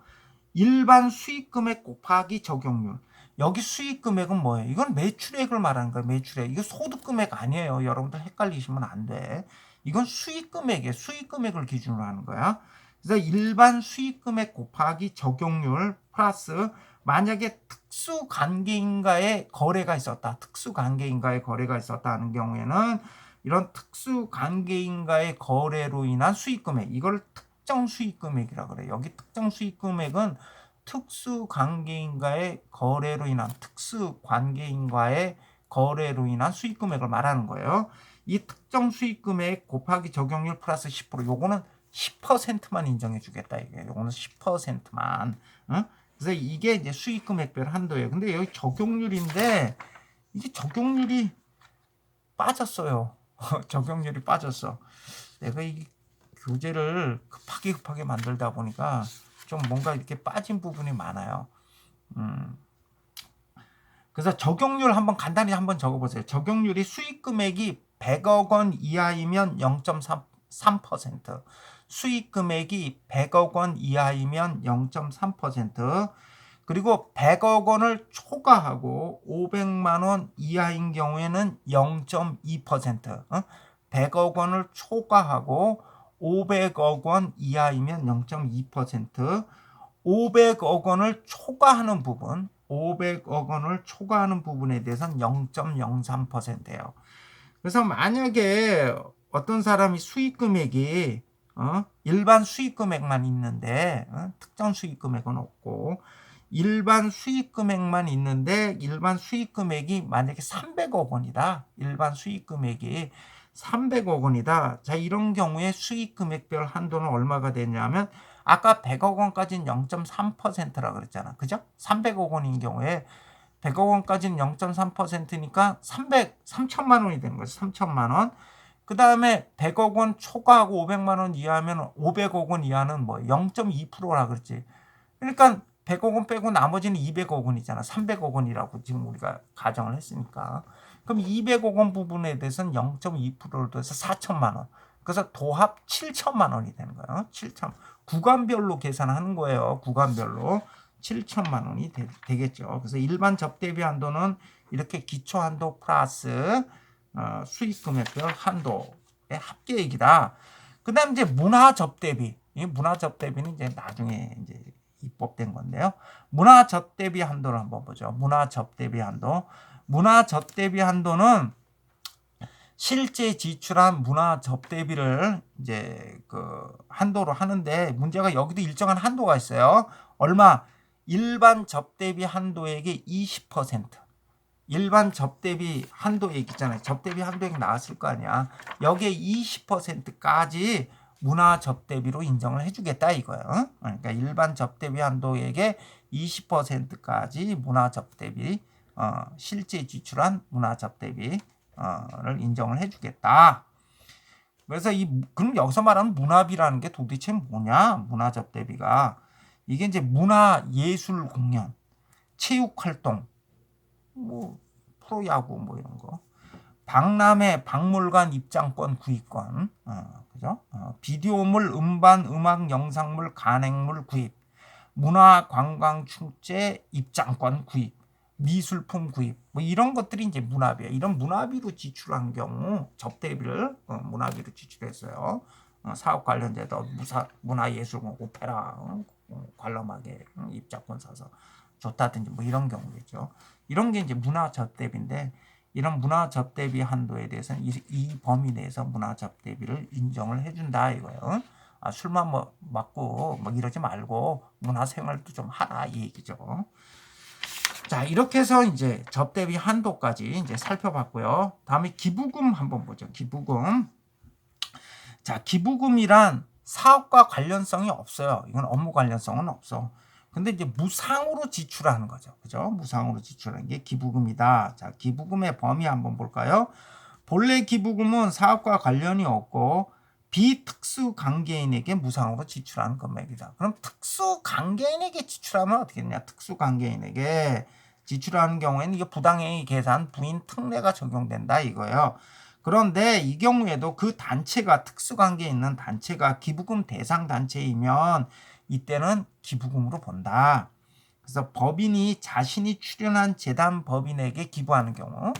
일반 수익 금액 곱하기 적용률. 여기 수익 금액은 뭐예요? 이건 매출액을 말하는 거예요. 매출액. 이거 소득 금액 아니에요. 여러분들 헷갈리시면 안 돼. 이건 수익 금액이에요. 수익 금액을 기준으로 하는 거야. 그래서 일반 수익 금액 곱하기 적용률 플러스 만약에 특수 관계인과의 거래가 있었다. 특수 관계인과의 거래가 있었다 하는 경우에는 이런 특수 관계인과의 거래로 인한 수익 금액, 이걸 특정 수익 금액이라 그래요. 여기 특정 수익 금액은 특수 관계인과의 거래로 인한 수익 금액을 말하는 거예요. 이 특정 수익 금액 곱하기 적용률 플러스 10%, 요거는 10%만 인정해 주겠다 이게. 요거는 10%만. 응? 그래서 이게 이제 수익 금액별 한도예요. 근데 여기 적용률인데 이게 적용률이 빠졌어요. 적용률이 빠졌어. 내가 이 교재를 급하게 만들다 보니까 좀 뭔가 이렇게 빠진 부분이 많아요. 그래서 적용률 한번 간단히 한번 적어보세요. 적용률이 수익 금액이 100억 원 이하이면 0.3%, 수익 금액이 100억 원 이하이면 0.3%, 그리고 100억 원을 초과하고 500만 원 이하인 경우에는 0.2%, 100억 원을 초과하고 500억 원 이하이면 0.2%, 500억 원을 초과하는 부분, 500억 원을 초과하는 부분에 대해서는 0.03%예요. 그래서 만약에 어떤 사람이 수익 금액이 일반 수익 금액만 있는데 특정 수익 금액은 없고 일반 수익 금액만 있는데 일반 수익 금액이 만약에 300억 원이다. 일반 수익 금액이 300억 원이다. 자, 이런 경우에 수익 금액별 한도는 얼마가 되냐면 아까 100억 원까지는 0.3%라 그랬잖아. 그죠? 300억 원인 경우에 100억 원까지는 0.3%니까 3천만 원이 되는 거죠. 3천만 원. 그 다음에 100억 원 초과하고 500만 원 이하면 500억 원 이하는 뭐 0.2%라 그랬지. 그러니까 100억 원 빼고 나머지는 200억 원이잖아. 300억 원이라고 지금 우리가 가정을 했으니까. 그럼 200억 원 부분에 대해서는 0.2%를 더해서 4천만 원. 그래서 도합 7천만 원이 되는 거예요. 7천. 구간별로 계산하는 거예요. 구간별로. 7천만 원이 되겠죠. 그래서 일반 접대비 한도는 이렇게 기초 한도 플러스 수익 금액별 한도의 합계액이다. 그다음 이제 문화 접대비. 이 문화 접대비는 이제 나중에 이제 입법된 건데요. 문화 접대비 한도를 한번 보죠. 문화 접대비 한도. 문화 접대비 한도는 실제 지출한 문화 접대비를 이제 그 한도로 하는데 문제가 여기도 일정한 한도가 있어요. 얼마? 일반 접대비 한도액의 20%. 일반 접대비 한도액 있잖아요. 접대비 한도액 나왔을 거 아니야. 여기에 20%까지 문화 접대비로 인정을 해주겠다 이거예요. 그러니까 일반 접대비 한도액의 20%까지 문화 접대비, 실제 지출한 문화 접대비를 인정을 해주겠다. 그래서 그럼 여기서 말하는 문화비라는 게 도대체 뭐냐? 문화 접대비가 이게 이제 문화 예술 공연, 체육 활동, 뭐 프로야구 뭐 이런 거, 박람회 박물관 입장권 구입권, 그죠? 비디오물, 음반, 음악, 영상물, 간행물 구입, 문화 관광 축제 입장권 구입, 미술품 구입, 뭐 이런 것들이 이제 문화비야. 이런 문화비로 지출한 경우 접대비를 문화비로 지출했어요. 사업 관련돼서 문화예술공 오페라 관람하게 입장권 사서 좋다든지 뭐 이런 경우겠죠. 이런 게 이제 문화 접대비인데 이런 문화 접대비 한도에 대해서는 이 범위 내에서 문화 접대비를 인정을 해준다 이거예요. 술만 먹고 뭐 이러지 말고 문화 생활도 좀 하라 이 얘기죠. 자, 이렇게 해서 이제 접대비 한도까지 이제 살펴봤고요. 다음에 기부금 한번 보죠. 기부금. 자, 기부금이란 사업과 관련성이 없어요. 이건 업무 관련성은 없어. 근데 이제 무상으로 지출하는 거죠. 그죠? 무상으로 지출하는 게 기부금이다. 자, 기부금의 범위 한번 볼까요? 본래 기부금은 사업과 관련이 없고 비특수관계인에게 무상으로 지출하는 금액이다. 그럼 특수관계인에게 지출하면 어떻게 되냐? 특수관계인에게 지출하는 경우에는 이게 부당행위 계산 부인 특례가 적용된다 이거예요. 그런데 이 경우에도 그 단체가 특수관계에 있는 단체가 기부금 대상 단체이면 이때는 기부금으로 본다. 그래서 법인이 자신이 출연한 재단 법인에게 기부하는 경우,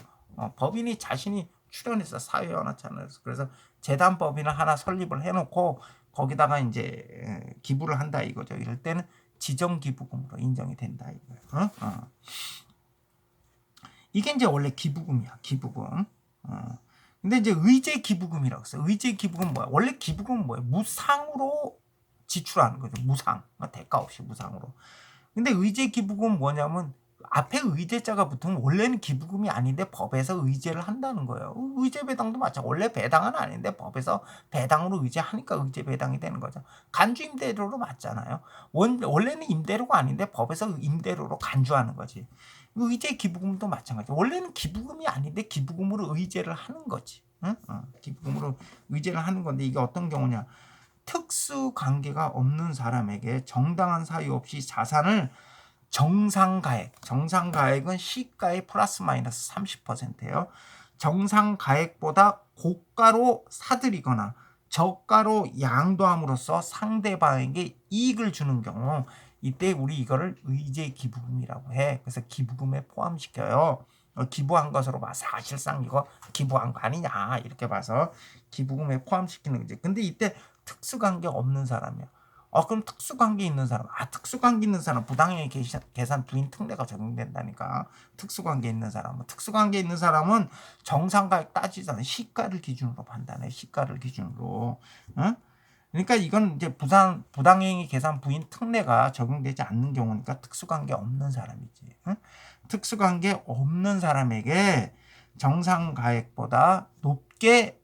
법인이 자신이 출연해서 사회연합차원에서 그래서 재단 법인을 하나 설립을 해놓고 거기다가 이제 기부를 한다 이거죠. 이럴 때는 지정 기부금으로 인정이 된다 이거예요. 이게 이제 원래 기부금이야, 기부금. 근데 이제 의제 기부금이라고 했어요. 의제 기부금 뭐야? 원래 기부금은 뭐야? 무상으로 지출하는 거죠. 무상, 대가 없이 무상으로. 근데 의제 기부금은 뭐냐면 앞에 의제자가 붙으면 원래는 기부금이 아닌데 법에서 의제를 한다는 거예요. 의제 배당도 마찬가지. 원래 배당은 아닌데 법에서 배당으로 의제하니까 의제 배당이 되는 거죠. 간주 임대료로 맞잖아요. 원래는 임대료가 아닌데 법에서 임대료로 간주하는 거지. 의제 기부금도 마찬가지. 원래는 기부금이 아닌데 기부금으로 의제를 하는 거지. 응? 기부금으로 의제를 하는 건데 이게 어떤 경우냐? 특수 관계가 없는 사람에게 정당한 사유 없이 자산을 정상가액은 시가의 플러스 마이너스 30%예요. 정상가액보다 고가로 사들이거나 저가로 양도함으로써 상대방에게 이익을 주는 경우 이때 우리 이거를 의제 기부금이라고 해. 그래서 기부금에 포함시켜요. 기부한 것으로 봐. 사실상 이거 기부한 거 아니냐 이렇게 봐서 기부금에 포함시키는 거지. 근데 이때 특수관계 없는 사람이야. 그럼 특수관계 있는 사람. 특수관계 있는 사람 부당행위 계산 부인 특례가 적용된다니까. 특수관계 있는 사람은 정상가액 따지지 않아. 시가를 기준으로 판단해. 시가를 기준으로. 응? 그러니까 이건 이제 부당행위 계산 부인 특례가 적용되지 않는 경우니까 특수관계 없는 사람이지. 응? 특수관계 없는 사람에게 정상가액보다 높게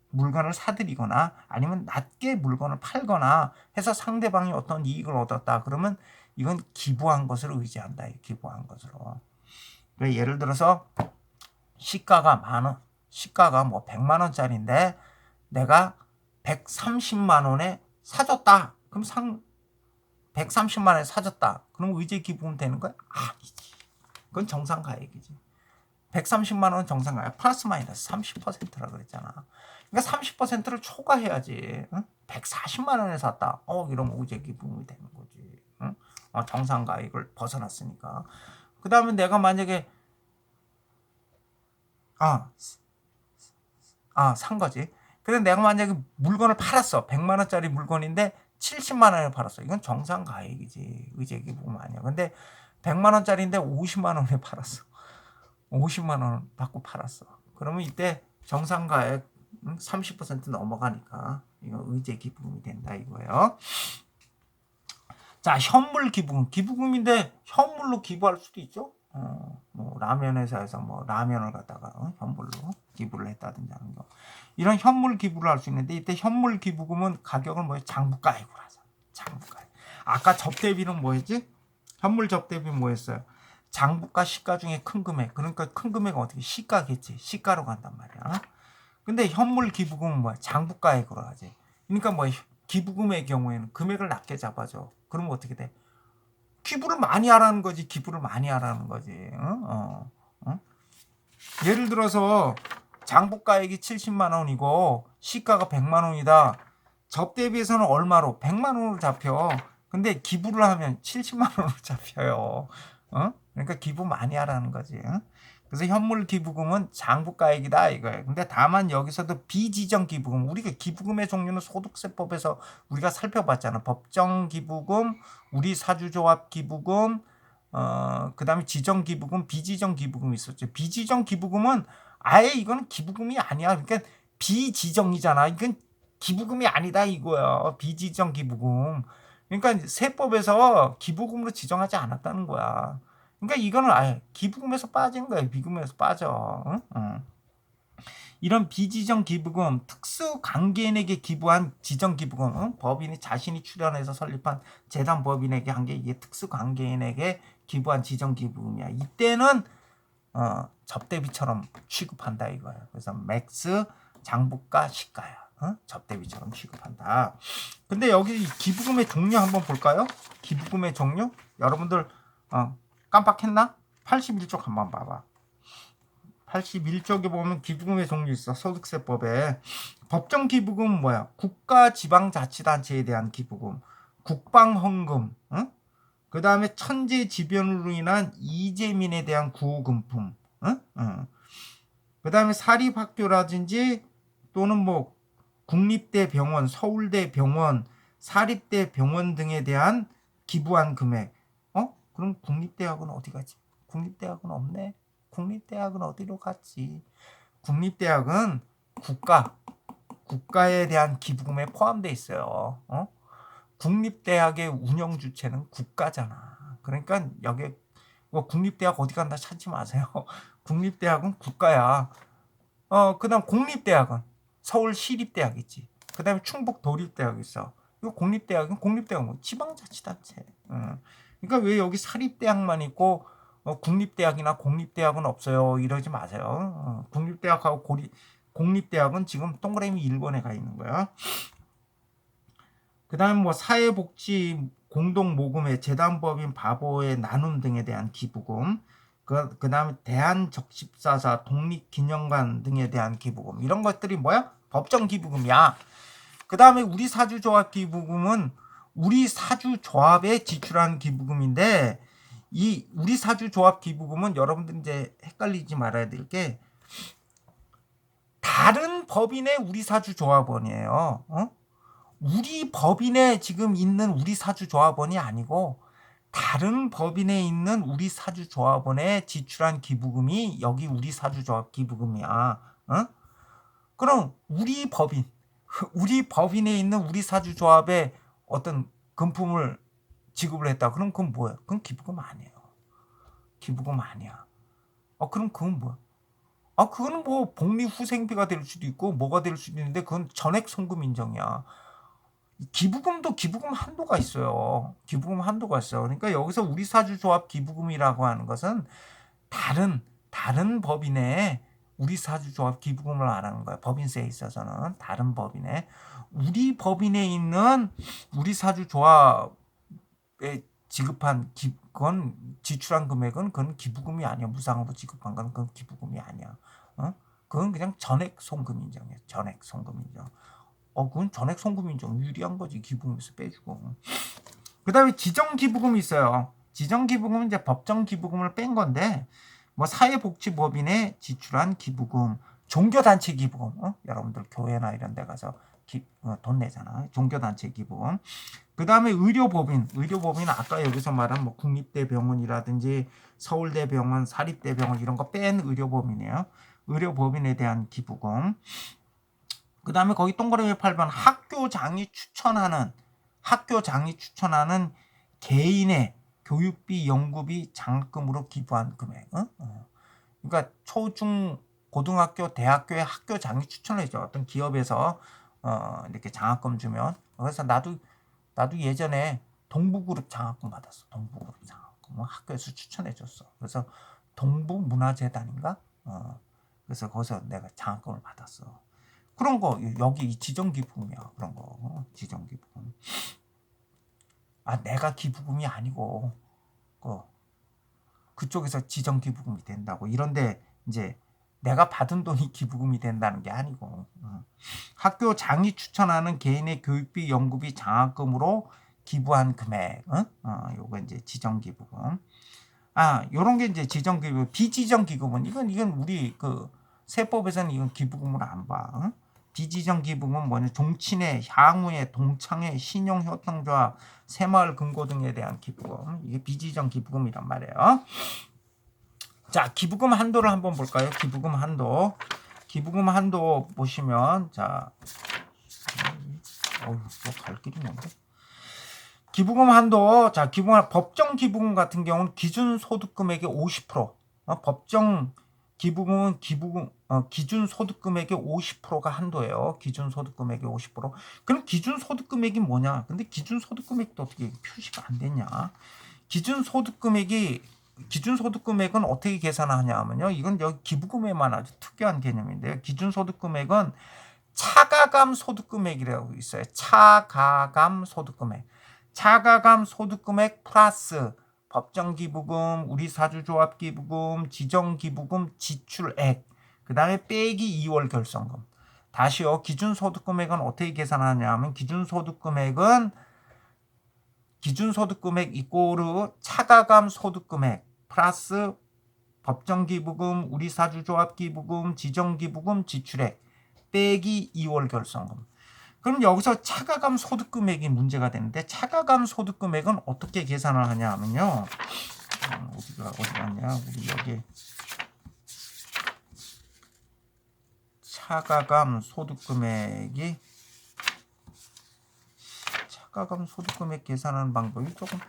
물건을 사들이거나 아니면 낮게 물건을 팔거나 해서 상대방이 어떤 이익을 얻었다. 그러면 이건 기부한 것을 의지한다. 기부한 것으로. 예를 들어서 시가가 만원, 시가가 뭐 100만 원짜리인데 내가 130만 원에 사줬다. 그럼 130만 원에 사줬다. 그럼 의제 기부금 되는 거야? 아니지. 그건 정상가액이지. 130만 원 정상가액 플러스 마이너스 30%라 그랬잖아. 그러니까 30%를 초과해야지. 응? 140만 원에 샀다. 이러면 의제 기부금이 되는 거지. 응? 정상가액을 벗어났으니까. 그 다음에 내가 만약에 산 거지. 근데 내가 만약에 물건을 팔았어. 100만 원짜리 물건인데 70만 원에 팔았어. 이건 정상가액이지. 의제 기부금 아니야. 근데 100만 원짜리인데 50만 원에 팔았어. 50만 원 받고 팔았어. 그러면 이때 정상가액 30% 넘어가니까 이거 의제 기부금이 된다 이거예요. 자, 현물 기부금. 기부금인데 현물로 기부할 수도 있죠. 뭐 라면 회사에서 뭐 라면을 갖다가 현물로 기부를 했다든지 하는 거. 이런 현물 기부를 할 수 있는데 이때 현물 기부금은 가격을 뭐 장부가액으로 하자. 장부가액. 아까 접대비는 뭐였지? 현물 접대비 뭐였어요? 장부가 시가 중에 큰 금액. 그러니까 큰 금액은 어떻게 시가겠지. 시가로 간단 말이야. 근데 현물 기부금은 뭐야? 장부가액으로 하지. 그러니까 뭐 기부금의 경우에는 금액을 낮게 잡아줘. 그러면 어떻게 돼? 기부를 많이 하라는 거지. 기부를 많이 하라는 거지. 예를 들어서 장부가액이 70만 원이고 시가가 100만 원이다. 접대비에서는 얼마로? 100만 원으로 잡혀. 근데 기부를 하면 70만 원으로 잡혀요. 그러니까 기부 많이 하라는 거지. 그래서 현물 기부금은 장부가액이다 이거예요. 근데 다만 여기서도 비지정 기부금, 우리가 기부금의 종류는 소득세법에서 우리가 살펴봤잖아. 법정 기부금, 우리 사주조합 기부금, 그다음에 지정 기부금, 비지정 기부금이 있었죠. 비지정 기부금은 아예 이거는 기부금이 아니야. 그러니까 비지정이잖아. 이건 기부금이 아니다 이거야. 비지정 기부금. 그러니까 세법에서 기부금으로 지정하지 않았다는 거야. 그러니까 이거는 아예 기부금에서 빠지는 거야. 비금에서 빠져. 응? 이런 비지정 기부금, 특수 관계인에게 기부한 지정 기부금, 법인이 자신이 출연해서 설립한 재단 법인에게 한 게 이게 특수 관계인에게 기부한 지정 기부금이야. 이때는 접대비처럼 취급한다 이거야. 그래서 맥스, 장부가, 시가야. 접대비처럼 취급한다. 근데 여기 기부금의 종류 한번 볼까요? 기부금의 종류 여러분들 깜빡했나? 81쪽 한번 봐봐. 81쪽에 보면 기부금의 종류 있어. 소득세법에. 법정 기부금은 뭐야? 국가 지방자치단체에 대한 기부금, 국방헌금, 그 다음에 천재지변으로 인한 이재민에 대한 구호금품, 그 다음에 사립학교라든지 또는 뭐 국립대 병원, 서울대 병원, 사립대 병원 등에 대한 기부한 금액. 그럼 국립대학은 어디 가지? 국립대학은 없네. 국립대학은 어디로 갔지? 국립대학은 국가에 대한 기부금에 포함되어 있어요. 국립대학의 운영 주체는 국가잖아. 그러니까 여기 국립대학 어디 간다 찾지 마세요. 국립대학은 국가야. 그다음 공립대학은 서울시립대학 있지. 그다음에 충북도립대학 있어. 이거 공립대학은 뭐 지방자치단체. 그러니까 왜 여기 사립대학만 있고 국립대학이나 공립대학은 없어요. 이러지 마세요. 국립대학하고 공립대학은 지금 동그라미 1번에 가 있는 거야. 그 다음에 뭐 사회복지 공동모금회 재단법인 바보의 나눔 등에 대한 기부금, 그 다음에 대한적십사사 독립기념관 등에 대한 기부금, 이런 것들이 뭐야? 법정 기부금이야. 그 다음에 우리 사주조합 기부금은 우리 사주조합에 지출한 기부금인데, 이 우리 사주조합 기부금은 여러분들 이제 헷갈리지 말아야 될 게 다른 법인의 우리 사주조합원이에요. 우리 법인에 지금 있는 우리 사주조합원이 아니고 다른 법인에 있는 우리 사주조합원에 지출한 기부금이 여기 우리 사주조합 기부금이야. 그럼 우리 법인에 있는 우리 사주조합에 어떤 금품을 지급을 했다. 그럼 그건 뭐야? 그건 기부금 아니에요. 기부금 아니야. 그럼 그건 뭐야? 그거는 뭐 복리후생비가 될 수도 있고 뭐가 될 수도 있는데 그건 전액 송금 인정이야. 기부금도 기부금 한도가 있어요. 기부금 한도가 있어요. 그러니까 여기서 우리 사주조합 기부금이라고 하는 것은 다른 법인의 우리 사주조합 기부금을 말하는 거예요. 법인세에 있어서는 다른 법인의 우리 법인에 있는 우리 사주조합에 지급한 그건 지출한 금액은 그건 기부금이 아니야. 무상으로 지급한 건 그건 기부금이 아니야. 그건 그냥 전액 송금 인정이야. 전액 송금 인정. 그건 전액 송금 인정 유리한 거지. 기부금에서 빼주고. 그 다음에 지정 기부금이 있어요. 지정 기부금은 이제 법정 기부금을 뺀 건데 뭐 사회복지법인에 지출한 기부금, 종교단체 기부금, 여러분들 교회나 이런 데 가서 돈 내잖아. 종교단체 기부금. 그 다음에 의료법인은 아까 여기서 말한 뭐 국립대병원이라든지 서울대병원, 사립대병원 이런 거 뺀 의료법인이에요. 의료법인에 대한 기부금. 그 다음에 거기 동그라미 8번 학교장이 추천하는 개인의 교육비, 연구비, 장학금으로 기부한 금액. 그러니까 초중 고등학교, 대학교의 학교장이 추천해줘. 어떤 기업에서 이렇게 장학금 주면. 그래서 나도 예전에 동부그룹 장학금 받았어. 동부그룹 장학금 학교에서 추천해줬어. 그래서 동부문화재단인가? 그래서 거기서 내가 장학금을 받았어. 그런 거 여기 지정기부금이야. 그런 거 지정기부금. 내가 기부금이 아니고 그쪽에서 지정기부금이 된다고. 이런데 이제 내가 받은 돈이 기부금이 된다는 게 아니고 학교장이 추천하는 개인의 교육비, 연구비, 장학금으로 기부한 금액. 요거 이제 지정기부금. 요런 게 이제 지정기부금. 비지정기부금은 이건 우리 그 세법에서는 이건 기부금을 안 봐. 비지정기부금은 뭐냐? 종친회, 향후회, 동창회, 신용협동조합, 새마을 금고 등에 대한 기부금. 이게 비지정기부금이란 말이에요. 자, 기부금 한도를 한번 볼까요? 기부금 한도 보시면 자, 갈 길이 뭔데? 기부금 한도. 자, 법정 기부금 같은 경우는 기준 소득 금액의 50%. 법정 기부금은 기준 소득 금액의 50%가 한도예요. 기준 소득 금액의 50%. 그럼 기준 소득 금액이 뭐냐? 근데 기준 소득 금액도 어떻게 표시가 안 됐냐? 기준 소득 금액은 어떻게 계산하냐 하면요. 이건 여기 기부금에만 아주 특이한 개념인데요. 기준 소득 금액은 차가감 소득금액이라고 있어요. 차가감 소득금액. 차가감 소득금액 플러스 법정기부금, 우리사주조합기부금, 지정기부금 지출액, 그 다음에 빼기 2월 결성금. 다시요. 기준소득금액은 어떻게 계산하냐 하면 기준소득금액 이꼬르 차가감 소득금액 플러스 법정기부금, 우리사주조합기부금, 지정기부금 지출액 빼기 2월 결성금. 그럼 여기서 차가감 소득금액이 문제가 되는데, 차가감 소득금액은 어떻게 계산을 하냐 하면요. 어디 갔냐? 우리 여기 차가감 소득금액 계산하는 방법이 조금,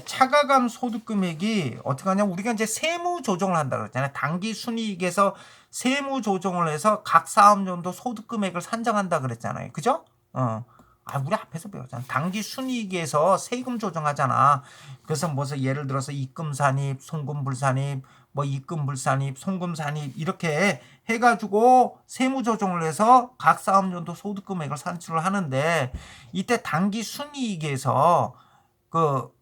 차가감 소득금액이 어떻게 하냐, 우리가 이제 세무 조정을 한다 그랬잖아요. 당기 순이익에서 세무 조정을 해서 각 사업연도 소득금액을 산정한다 그랬잖아요. 그죠? 우리 앞에서 배웠잖아. 당기 순이익에서 세금 조정하잖아. 그래서 무슨 예를 들어서 입금산입, 송금불산입, 뭐 입금불산입, 송금산입 이렇게 해가지고 세무 조정을 해서 각 사업연도 소득금액을 산출을 하는데, 이때 당기 순이익에서 그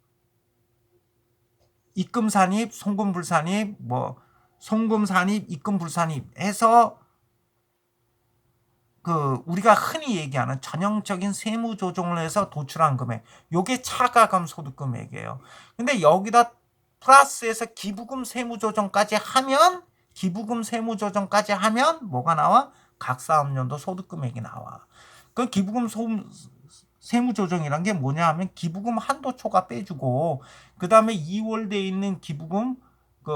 입금산입, 송금불산입, 뭐 송금산입, 입금불산입 해서 우리가 흔히 얘기하는 전형적인 세무 조정을 해서 도출한 금액, 요게 차가감 소득금액이에요. 근데 여기다 플러스해서 기부금 세무 조정까지 하면 뭐가 나와? 각 사업연도 소득금액이 나와. 그 기부금 세무 조정이란 게 뭐냐 하면 기부금 한도 초과 빼주고, 그 다음에 2월돼 있는 기부금,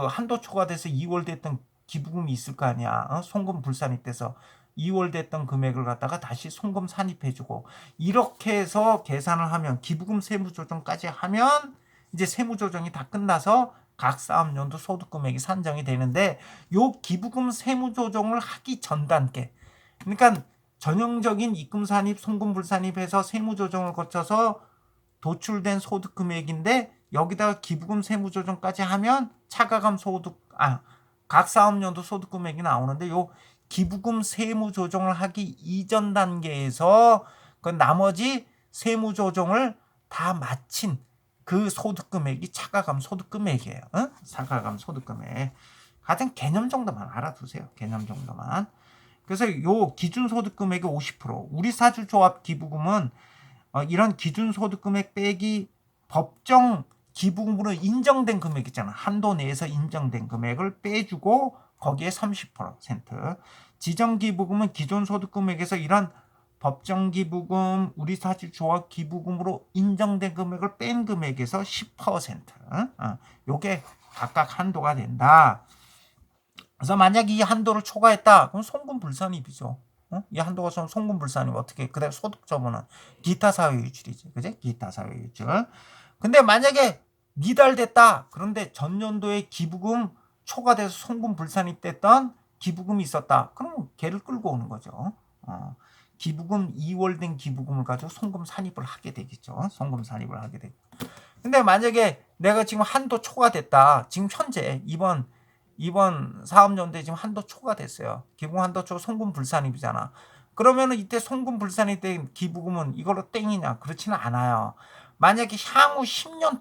한도 초과돼서 2월됐던 기부금이 있을 거 아니야. 송금 불산입돼서 2월됐던 금액을 갖다가 다시 송금 산입해주고, 이렇게 해서 계산을 하면 기부금 세무 조정까지 하면 이제 세무 조정이 다 끝나서 각 사업연도 소득금액이 산정이 되는데, 요 기부금 세무 조정을 하기 전 단계, 그러니까 전형적인 입금산입, 송금불산입해서 세무조정을 거쳐서 도출된 소득금액인데, 여기다가 기부금 세무조정까지 하면 차가감 각 사업연도 소득금액이 나오는데, 요 기부금 세무조정을 하기 이전 단계에서 그 나머지 세무조정을 다 마친 그 소득금액이 차가감 소득금액이에요. 차가감 소득금액. 가장 개념 정도만 알아두세요. 개념 정도만. 그래서 요 기준소득금액의 50%, 우리사주조합 기부금은 이런 기준소득금액 빼기 법정 기부금으로 인정된 금액 있잖아. 한도 내에서 인정된 금액을 빼주고 거기에 30%, 지정기부금은 기존소득금액에서 이런 법정기부금, 우리사주조합 기부금으로 인정된 금액을 뺀 금액에서 10%, 요게 각각 한도가 된다. 그래서 만약 이 한도를 초과했다, 그럼 송금불산입이죠. 이 한도가 송금불산이면 어떻게? 그다음 소득 처분은 기타 사회유출이지, 그지? 기타 사회유출. 근데 만약에 미달됐다, 그런데 전년도에 기부금 초과돼서 송금불산입됐던 기부금이 있었다, 그럼 걔를 끌고 오는 거죠. 기부금 2월 된 기부금을 가지고 송금 산입을 하게 되겠죠. 송금 산입을 하게 되고. 근데 만약에 내가 지금 한도 초과됐다, 지금 현재 이번 사업연도에 지금 한도 초과됐어요. 기부금 한도 초과 송금 불산입이잖아. 그러면은 이때 송금 불산입 된 기부금은 이걸로 땡이냐? 그렇지는 않아요. 만약에 향후 10년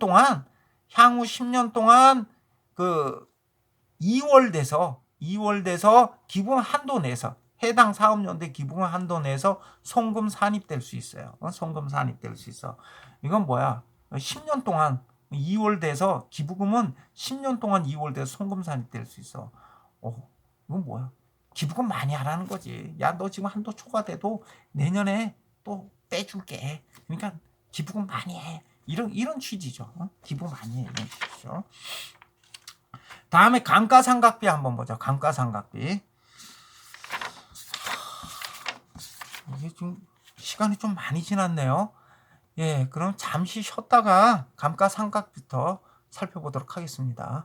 동안 그 2월 돼서 기부금 한도 내에서, 해당 사업연도에 기부금 한도 내에서 송금 산입될 수 있어요. 송금 산입될 수 있어. 이건 뭐야? 10년 동안 2월 돼서 기부금은 10년 동안 2월 돼서 송금 산입될 수 있어. 이건 뭐야? 기부금 많이 하라는 거지. 야, 너 지금 한도 초과돼도 내년에 또 빼줄게. 그러니까 기부금 많이 해. 이런 취지죠. 기부금 많이 해. 이런 취지죠. 다음에 감가상각비 한번 보자. 감가상각비. 이게 좀 시간이 좀 많이 지났네요. 그럼 잠시 쉬었다가 감가상각부터 살펴보도록 하겠습니다.